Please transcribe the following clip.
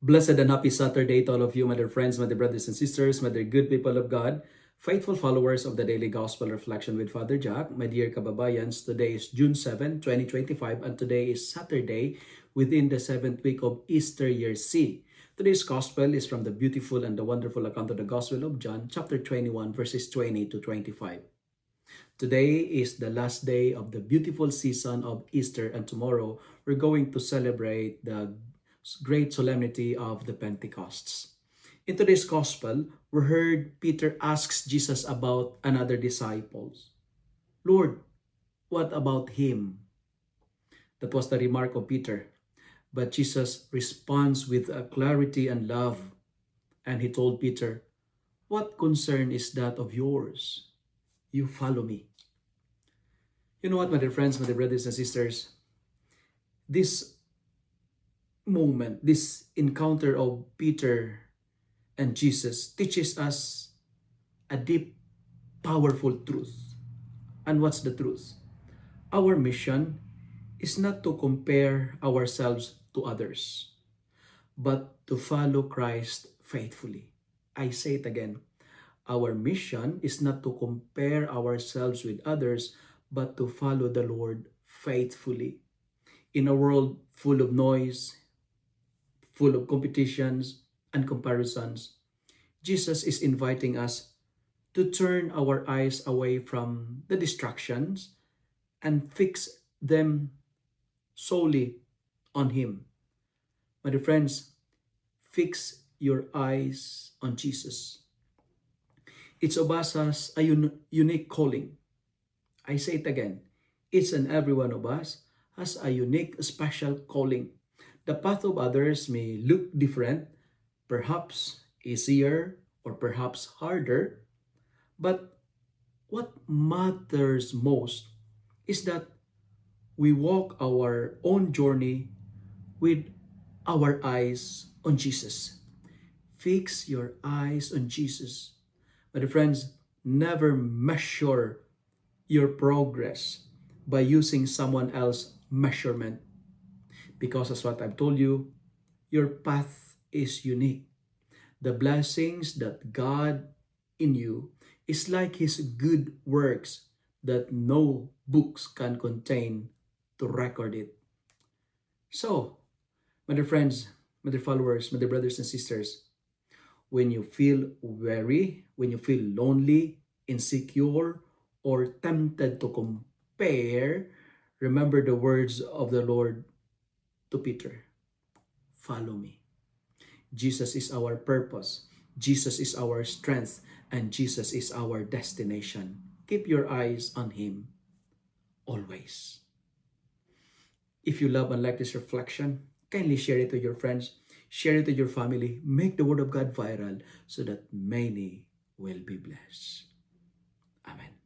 Blessed and happy Saturday to all of you, my dear friends, my dear brothers and sisters, my dear good people of God, faithful followers of the Daily Gospel Reflection with Father Jack. My dear kababayans, today is June 7, 2025, and today is Saturday within the 7th week of Easter year C. Today's Gospel is from the beautiful and the wonderful account of the Gospel of John, chapter 21, verses 20 to 25. Today is the last day of the beautiful season of Easter, and tomorrow we're going to celebrate the great solemnity of the Pentecosts. In today's Gospel, we heard Peter asks Jesus about another disciple. Lord, what about him? That was the remark of Peter. But Jesus responds with a clarity and love. And he told Peter, what concern is that of yours? You follow me. You know what, my dear friends, my dear brothers and sisters? This moment, this encounter of Peter and Jesus teaches us a deep, powerful truth. And what's the truth? Our mission is not to compare ourselves to others, but to follow Christ faithfully. I say it again. Our mission is not to compare ourselves with others, but to follow the Lord faithfully. In a world full of noise, full of competitions and comparisons, Jesus is inviting us to turn our eyes away from the distractions and fix them solely on Him. My dear friends, fix your eyes on Jesus. Each of us has a unique calling. I say it again. Each and every one of us has a unique, special calling. The path of others may look different, perhaps easier or perhaps harder, but what matters most is that we walk our own journey with our eyes on Jesus. Fix your eyes on Jesus. My dear friends, never measure your progress by using someone else's measurement. Because as what I've told you, your path is unique. The blessings that God in you is like His good works that no books can contain to record it. So, my dear friends, my dear followers, my dear brothers and sisters, when you feel weary, when you feel lonely, insecure, or tempted to compare, remember the words of the Lord to Peter. Follow me. Jesus is our purpose. Jesus is our strength. And Jesus is our destination. Keep your eyes on Him always. If you love and like this reflection, kindly share it to your friends. Share it to your family. Make the Word of God viral so that many will be blessed. Amen.